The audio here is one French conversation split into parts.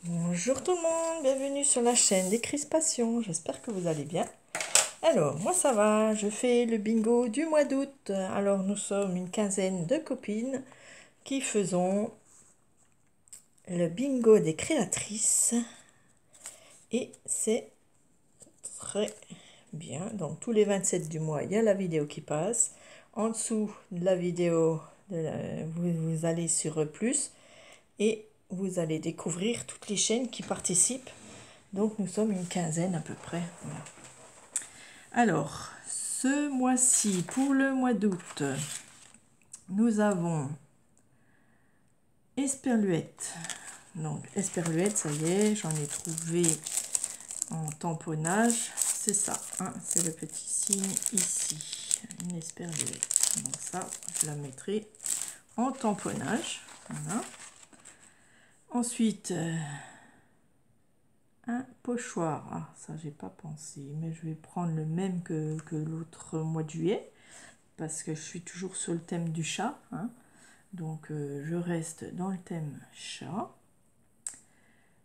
Bonjour tout le monde, bienvenue sur la chaîne des Crispations, j'espère que vous allez bien. Alors, moi ça va, je fais le bingo du mois d'août. Alors, nous sommes une quinzaine de copines qui faisons le bingo des créatrices. Et c'est très bien, donc tous les 27 du mois, il y a la vidéo qui passe. En dessous de la vidéo, vous allez sur plus et vous allez découvrir toutes les chaînes qui participent. Donc nous sommes une quinzaine à peu près. Voilà. Alors, ce mois-ci, pour le mois d'août, nous avons Esperluette. Donc Esperluette, ça y est, j'en ai trouvé en tamponnage. C'est ça, hein, c'est le petit signe ici, une Esperluette. Donc ça, je la mettrai en tamponnage. Voilà. Ensuite, un pochoir. Ah, ça, j'ai pas pensé, mais je vais prendre le même que l'autre mois de juillet, parce que je suis toujours sur le thème du chat. Hein. Donc, je reste dans le thème chat.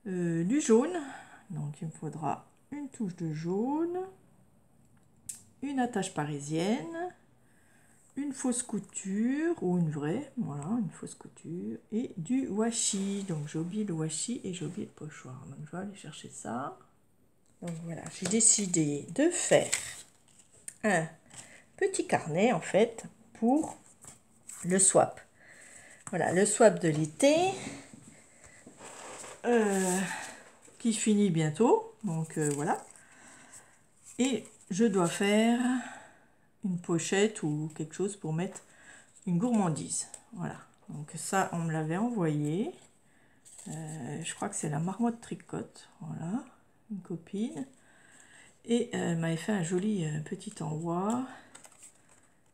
Du jaune. Donc, il me faudra une touche de jaune, une attache parisienne, une fausse couture, ou une vraie, voilà, une fausse couture, et du washi. Donc, j'ai oublié le washi et j'ai oublié le pochoir. Donc, je vais aller chercher ça. Donc voilà, j'ai décidé de faire un petit carnet en fait pour le swap. Voilà, le swap de l'été qui finit bientôt. Donc voilà. Et je dois faire une pochette ou quelque chose pour mettre une gourmandise. Voilà. Donc ça, on me l'avait envoyé. Je crois que c'est la marmotte tricote. Voilà, une copine. Et elle m'avait fait un joli petit envoi.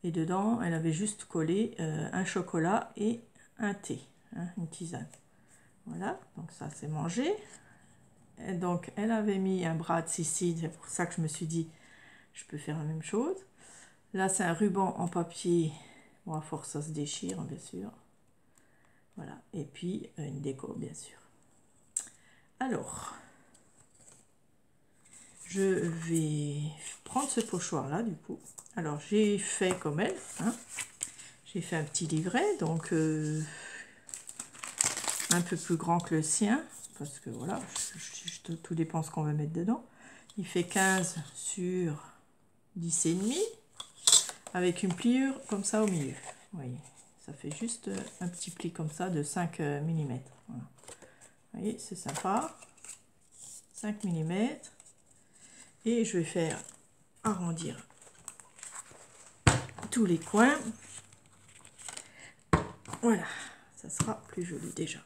Et dedans, elle avait juste collé un chocolat et un thé, hein, une tisane. Voilà, donc ça c'est mangé. Et donc elle avait mis un bras de Sicile, c'est pour ça que je me suis dit, je peux faire la même chose. Là c'est un ruban en papier, bon à force ça se déchire bien sûr. Voilà, et puis une déco bien sûr. Alors, je vais prendre ce pochoir là du coup. Alors j'ai fait comme elle, hein. J'ai fait un petit livret, donc un peu plus grand que le sien, parce que voilà, tout dépend ce qu'on va mettre dedans. Il fait 15 sur 10 et demi, avec une pliure comme ça au milieu. Vous voyez, ça fait juste un petit pli comme ça de 5 mm. Voilà. Vous voyez, c'est sympa. 5 mm. Et je vais faire arrondir tous les coins. Voilà, ça sera plus joli déjà.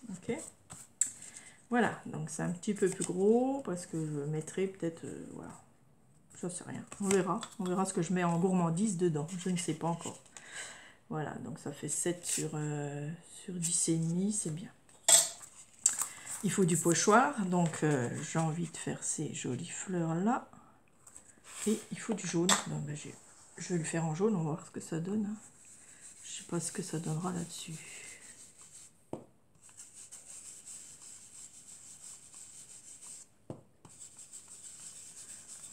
Ok. Voilà, donc c'est un petit peu plus gros parce que je mettrai peut-être, voilà, je sais rien, on verra ce que je mets en gourmandise dedans, je ne sais pas encore. Voilà, donc ça fait 7 sur 10 et demi, c'est bien. Il faut du pochoir, donc j'ai envie de faire ces jolies fleurs là. Et il faut du jaune, donc ben, je vais le faire en jaune, on va voir ce que ça donne. Je sais pas ce que ça donnera là-dessus.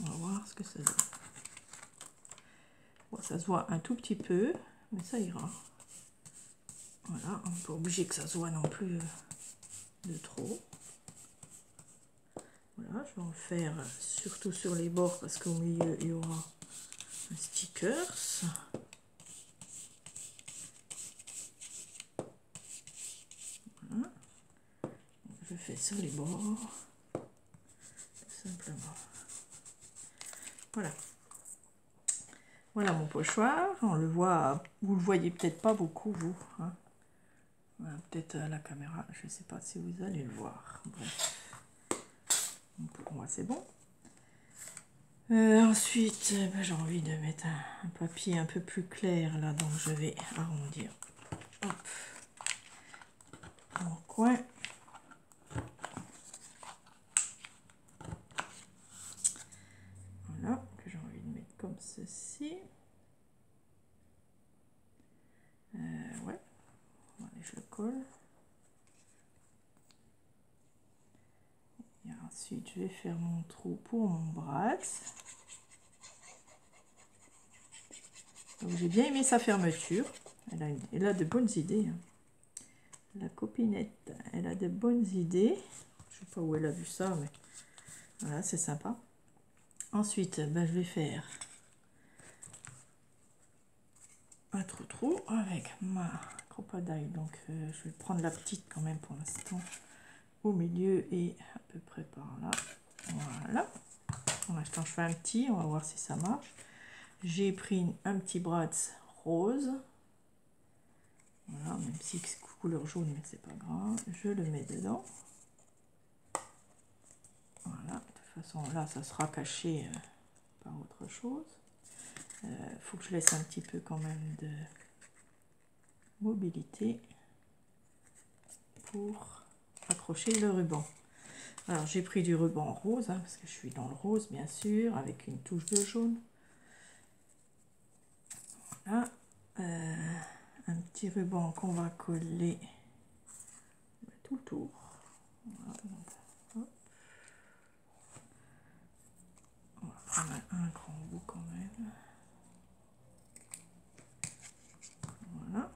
On va voir ce que ça donne. Bon, ça se voit un tout petit peu, mais ça ira. Voilà, on n'est pas obligé que ça se voit non plus de trop. Voilà, je vais en faire surtout sur les bords parce qu'au milieu il y aura un sticker. Voilà. Je fais sur les bords, tout simplement. Voilà. Voilà mon pochoir. On le voit, vous le voyez peut-être pas beaucoup vous. Hein. Voilà, peut-être à la caméra, je ne sais pas si vous allez le voir. Bref. Pour moi c'est bon. Ensuite, ben, j'ai envie de mettre un papier un peu plus clair là, donc je vais arrondir. Hop. Mon coin. Voilà, que j'ai envie de mettre comme ceci. Ouais, allez, je le colle. Ensuite, je vais faire mon trou pour mon brads. Donc, j'ai bien aimé sa fermeture. Elle a de bonnes idées. Hein. La copinette, elle a de bonnes idées. Je sais pas où elle a vu ça, mais voilà, c'est sympa. Ensuite, ben, je vais faire un trou avec ma crocodile. Donc, je vais prendre la petite quand même pour l'instant au milieu et à peu près par là. Voilà. Pour l'instant, je fais un petit. On va voir si ça marche. J'ai pris un petit brads rose. Voilà, même si c'est couleur jaune, mais c'est pas grave. Je le mets dedans. Voilà. De toute façon, là, ça sera caché par autre chose. Faut que je laisse un petit peu quand même de mobilité pour accrocher le ruban. Alors j'ai pris du ruban rose, hein, parce que je suis dans le rose bien sûr, avec une touche de jaune. Voilà. Un petit ruban qu'on va coller tout le tour. Voilà, donc, on va prendre un grand bout quand même. Voilà.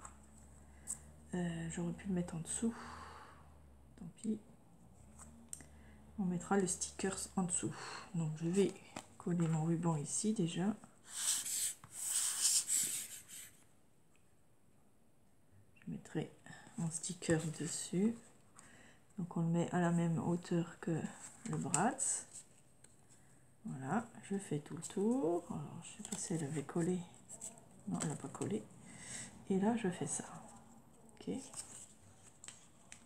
J'aurais pu le mettre en dessous. Tant pis. On mettra le stickers en dessous. Donc je vais coller mon ruban ici déjà. Je mettrai mon sticker dessus. Donc on le met à la même hauteur que le brads. Voilà, je fais tout le tour. Alors je sais pas si elle avait collé. Non, elle n'a pas collé. Et là je fais ça. Ok. Et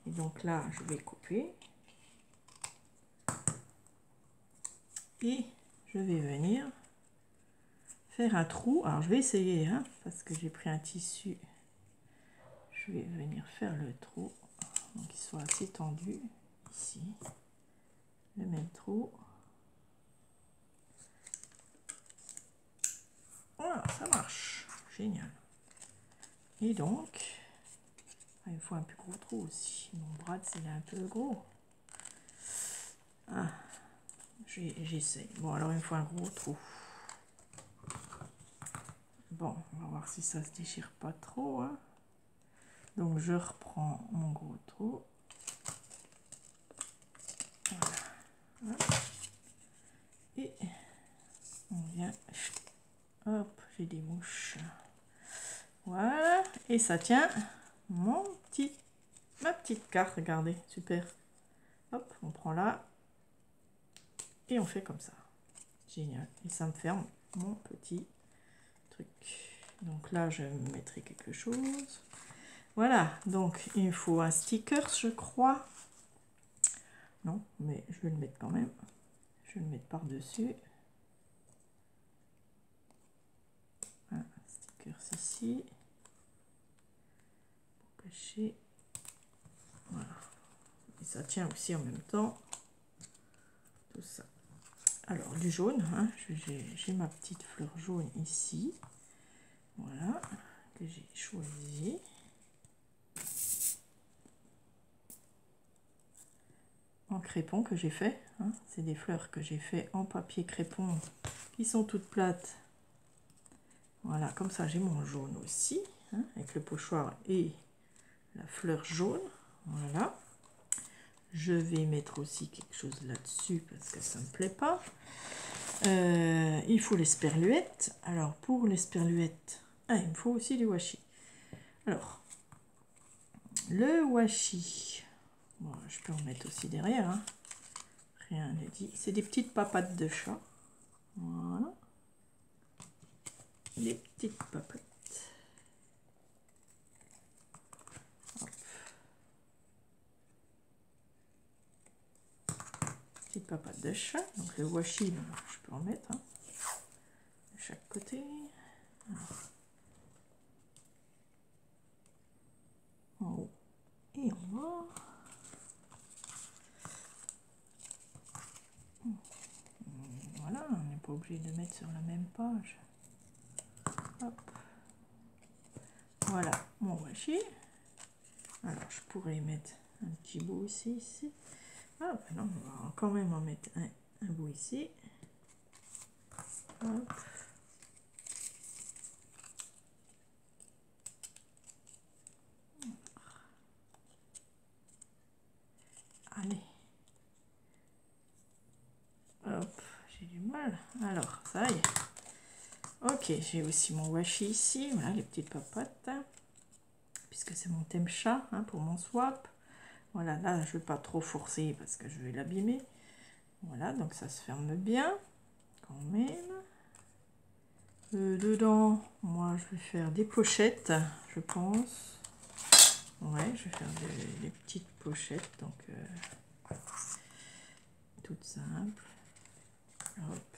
donc là je vais couper. Et je vais venir faire un trou. Alors je vais essayer, hein, parce que j'ai pris un tissu. Je vais venir faire le trou. Donc il soit assez tendu. Ici. Le même trou. Voilà, ça marche. Génial. Et donc, il me faut un plus gros trou aussi. Mon bras, c'est un peu gros. Ah, j'essaye. Bon, alors il me faut un gros trou. Bon, on va voir si ça se déchire pas trop. Hein. Donc, je reprends mon gros trou. Voilà. Et on vient. Hop, j'ai des mouches. Voilà. Et ça tient ma petite carte. Regardez, super. Hop, on prend là. Et on fait comme ça. Génial. Et ça me ferme mon petit truc. Donc là, je mettrai quelque chose. Voilà. Donc, il me faut un sticker, je crois. Non, mais je vais le mettre quand même. Je vais le mettre par-dessus. Un sticker ici. Pour cacher. Voilà. Et ça tient aussi en même temps. Tout ça. Alors, du jaune. Hein, j'ai ma petite fleur jaune ici. Voilà. Que j'ai choisi. En crépon que j'ai fait. Hein. C'est des fleurs que j'ai fait en papier crépon qui sont toutes plates. Voilà, comme ça j'ai mon jaune aussi, hein, avec le pochoir et la fleur jaune. Voilà. Je vais mettre aussi quelque chose là-dessus parce que ça ne me plaît pas. Il faut l'esperluette. Alors pour l'esperluette, il me faut aussi du washi. Alors, le washi, bon, je peux en mettre aussi derrière. Hein. Rien ne dit. C'est des petites papates de chat. Voilà. Des petites papates. Hop. Petites papates de chat. Donc le washi, je peux en mettre. Hein. De chaque côté. Alors. En haut et en bas. Voilà, on n'est pas obligé de mettre sur la même page. Hop. Voilà mon washi. Alors je pourrais mettre un petit bout aussi ici. Ah ben non, on va quand même en mettre un bout ici. Hop. Allez. Hop, j'ai du mal. Alors, ça y est. Ok, j'ai aussi mon washi ici. Voilà, les petites papates. Puisque c'est mon thème chat hein, pour mon swap. Voilà, là, je ne vais pas trop forcer parce que je vais l'abîmer. Voilà, donc ça se ferme bien. Quand même. Dedans, moi, je vais faire des pochettes, je pense. Ouais, je vais faire des petites pochettes. Donc, toutes simples. Hop.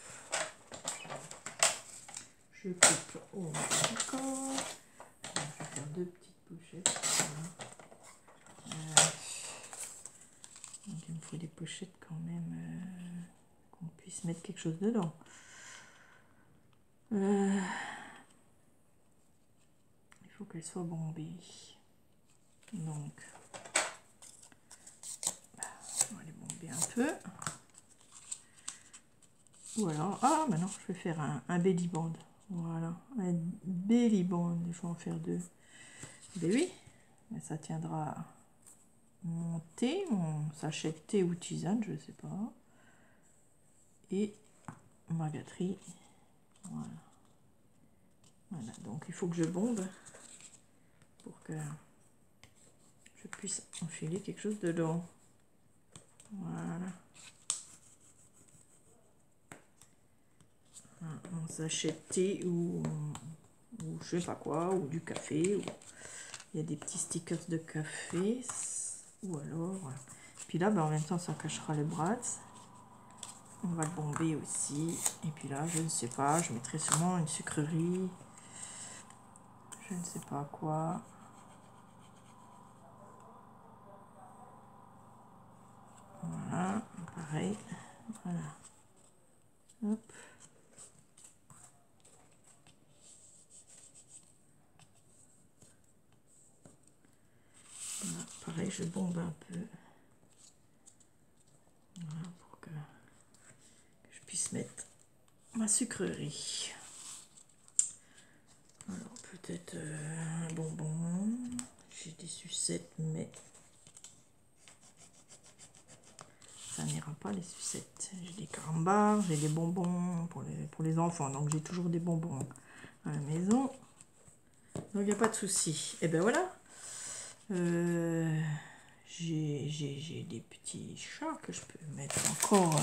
Je coupe au encore. Je vais faire deux petites pochettes. Voilà. Donc il me faut des pochettes quand même qu'on puisse mettre quelque chose dedans. Il faut qu'elle soit bombée. Donc on va les bomber un peu. Ou alors, ah maintenant je vais faire un belly band. Voilà, un belly band, je vais en faire deux. Ben oui, mais ça tiendra mon thé, mon sachet de thé ou tisane, je sais pas. Et ma gâterie. Voilà. Voilà, donc il faut que je bombe pour que je puisse enfiler quelque chose dedans. Voilà. Un sachet de thé ou je sais pas quoi, ou du café. Ou... il y a des petits stickers de café. Ou alors, voilà. Puis là, ben, en même temps, ça cachera le bras. On va le bomber aussi. Et puis là, je ne sais pas, je mettrai sûrement une sucrerie. Je ne sais pas quoi. Voilà, pareil. Voilà. Hop. Voilà, pareil, je bombe un peu. Voilà, pour que je puisse mettre ma sucrerie. Alors, peut-être un bonbon. J'ai des sucettes, mais ça n'ira pas les sucettes. J'ai des carambars, j'ai des bonbons pour les enfants. Donc, j'ai toujours des bonbons à la maison. Donc, il n'y a pas de souci. Et ben voilà. J'ai des petits chats que je peux mettre encore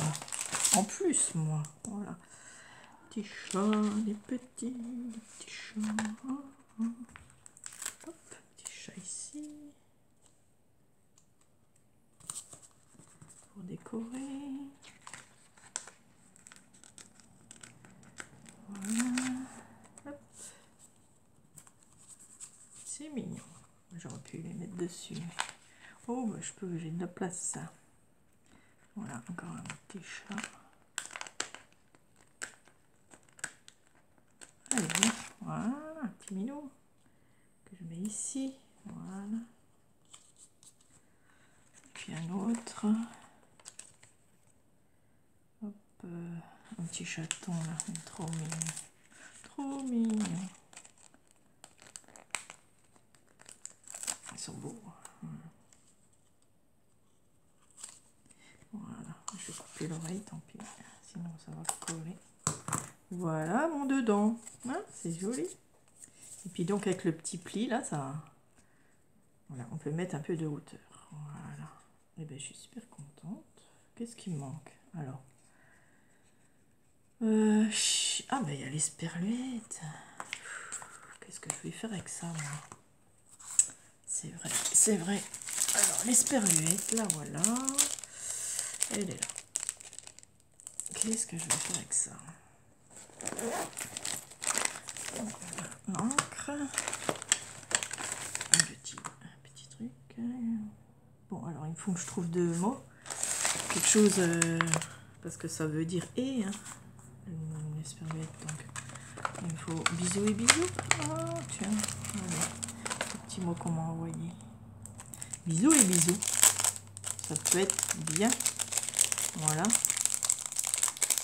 en plus, moi. Voilà. Petits chats, des petits chats. Hop, petit chat ici. Pour décorer. Voilà. Hop. C'est mignon. J'aurais pu les mettre dessus. Oh, bah, je peux, j'ai de la place, ça. Voilà, encore un petit chat. Allez, voilà, un petit minou que je mets ici. Voilà. Puis un autre. Hop, un petit chaton là, il est trop mignon. Trop mignon. Ils sont beaux. Voilà, je vais couper l'oreille, tant pis, sinon ça va coller. Voilà mon dedans, hein, c'est joli. Et puis donc avec le petit pli là, ça, voilà, on peut mettre un peu de hauteur. Voilà. Et bien je suis super contente. Qu'est-ce qui me manque alors? Ah ben il y a l'esperluette. Qu'est-ce que je vais faire avec ça moi? C'est vrai, c'est vrai. Alors l'esperluette, là voilà. Elle est là. Qu'est-ce que je vais faire avec ça? L'encre. Un petit truc. Bon, alors il faut que je trouve deux mots. Quelque chose, parce que ça veut dire et, hein, l'esperluette. Donc, il me faut bisous et bisous. Oh, tiens, voilà. Le petit mot qu'on m'a envoyé. Bisous et bisous. Ça peut être bien. Voilà.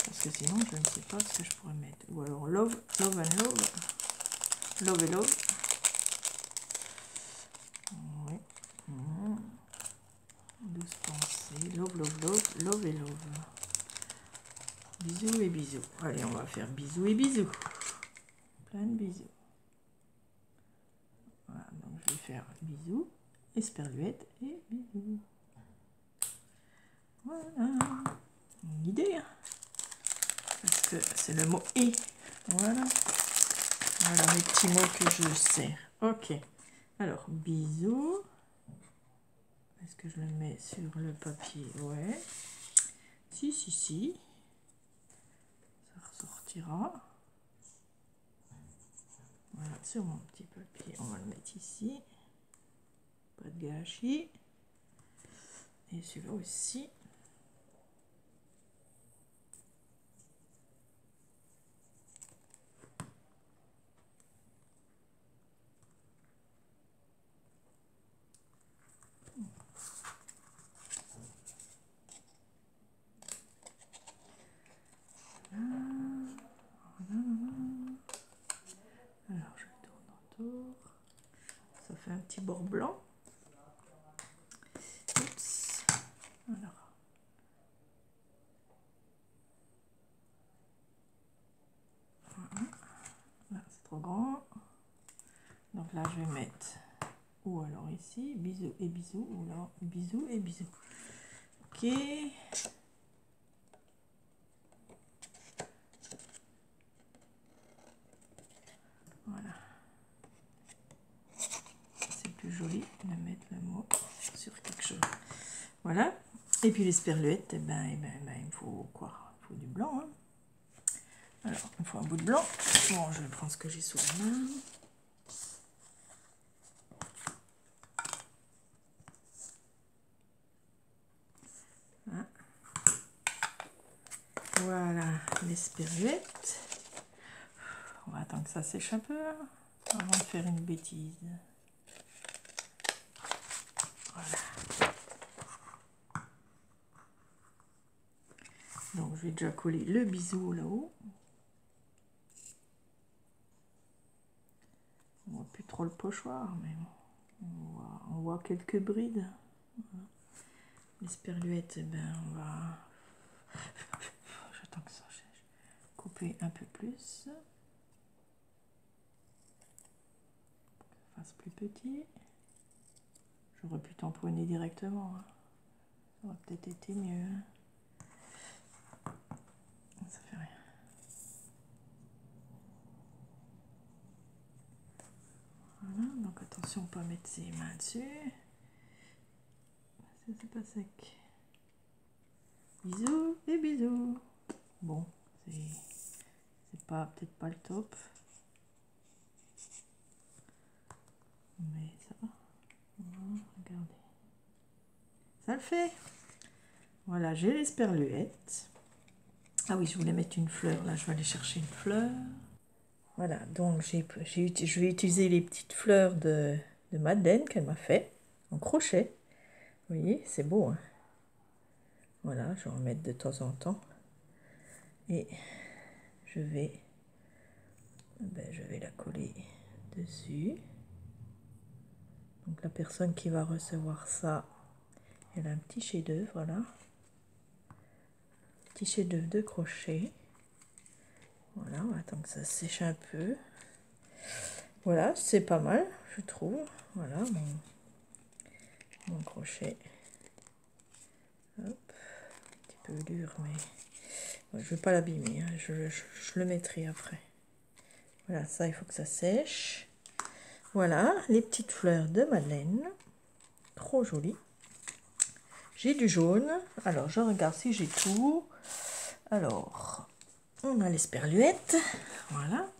Parce que sinon, je ne sais pas ce que je pourrais mettre. Ou alors love, love and love. Love et love. Oui. Douce pensée. Love, love, love. Love et love. Bisous et bisous. Allez, on va faire bisous et bisous. Plein de bisous. Voilà, donc je vais faire bisous, esperluette et bisous. Voilà. Une idée, hein, parce que c'est le mot et. Voilà. Voilà mes petits mots que je sers. Ok. Alors, bisous. Est-ce que je le mets sur le papier? Ouais. Si. Ça ressortira. Voilà, sur mon petit papier. On va le mettre ici. Pas de gâchis. Et celui-là aussi. Alors je tourne autour. Ça fait un petit bord blanc. Oups. Alors. Voilà. Là, c'est trop grand. Donc là, je vais mettre, ou alors ici, bisous et bisous, ou alors bisous et bisous. Ok. Voilà. C'est plus joli de mettre le mot sur quelque chose. Voilà. Et puis l'esperluette, il me faut quoi? Il faut du blanc. Hein. Alors, il faut un bout de blanc. Bon, je vais prendre ce que j'ai sous la main. Hein. Voilà, l'esperluette. On va attendre que ça sèche un peu avant de faire une bêtise. Voilà. Donc, je vais déjà coller le bisou là-haut. On voit plus trop le pochoir, mais on voit quelques brides. Voilà. L'esperluette, on va... J'attends que ça sèche. Couper un peu plus. Fasse plus petit. J'aurais pu tamponner directement. Hein. Ça aurait peut-être été mieux. Ça fait rien. Voilà, donc attention pas mettre ses mains dessus. Ça c'est pas sec. Bisous et bisous. Bon, c'est pas peut-être pas le top. Mais ça va. Voilà, regardez. Ça le fait. Voilà, j'ai l'esperluette. Ah oui, je voulais mettre une fleur. Là, je vais aller chercher une fleur. Voilà, donc je vais utiliser les petites fleurs de Madeleine qu'elle m'a fait en crochet. Vous voyez, c'est beau. Hein, voilà, je vais en mettre de temps en temps. Et je vais la coller dessus. Donc la personne qui va recevoir ça, elle a un petit chef-d'œuvre, voilà. Petit chef-d'œuvre de crochet. Voilà, on va attendre que ça sèche un peu. Voilà, c'est pas mal, je trouve. Voilà mon crochet. Hop, un petit peu dur, mais je ne vais pas l'abîmer. Hein. Je le mettrai après. Voilà, ça, il faut que ça sèche. Voilà, les petites fleurs de Madeleine. Trop jolies. J'ai du jaune. Alors, je regarde si j'ai tout. Alors, on a l'esperluette. Voilà.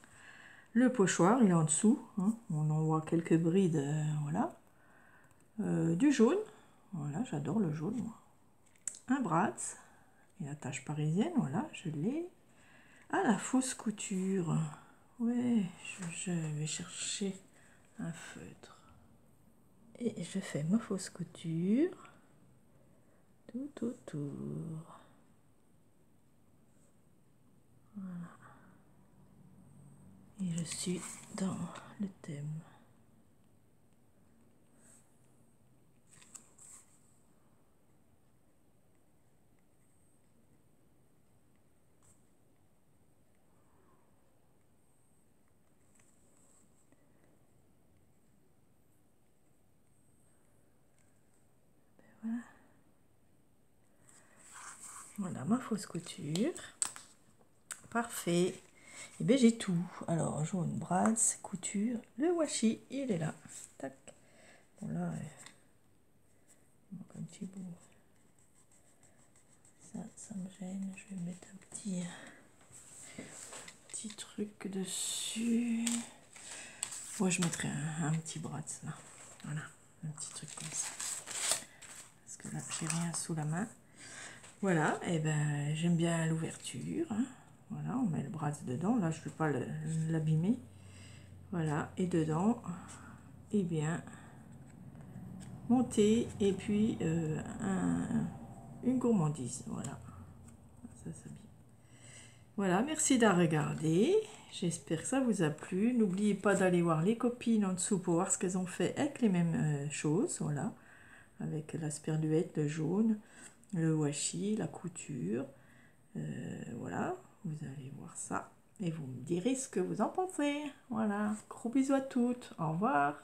Le pochoir, il est en dessous. Hein. On en voit quelques brides. Voilà. Du jaune. Voilà, j'adore le jaune, moi. Un Bratz. Et la tache parisienne, voilà, je l'ai. Ah, la fausse couture. Ouais, je vais chercher un feutre. Et je fais ma fausse couture tout autour. Voilà. Et je suis dans le thème. Voilà. Voilà ma fausse couture. Parfait. Et bien j'ai tout. Alors jaune, brads, couture, le washi, il est là. Tac. Bon là, il manque un petit bout. Ça me gêne. Je vais mettre un petit truc dessus. Moi je mettrai un petit brads là. Voilà, un petit truc comme ça. Parce que là j'ai rien sous la main. Voilà, et ben j'aime bien l'ouverture. Hein. Voilà, on met le bras dedans. Là, je ne vais pas l'abîmer. Voilà, et dedans, eh bien, monter et puis une gourmandise. Voilà, ça s'habille. Voilà, merci de regarder. J'espère que ça vous a plu. N'oubliez pas d'aller voir les copines en dessous pour voir ce qu'elles ont fait avec les mêmes choses. Voilà, avec la sperluette, le jaune, le washi, la couture. Voilà, vous allez voir ça et vous me direz ce que vous en pensez. Voilà, gros bisous à toutes, au revoir.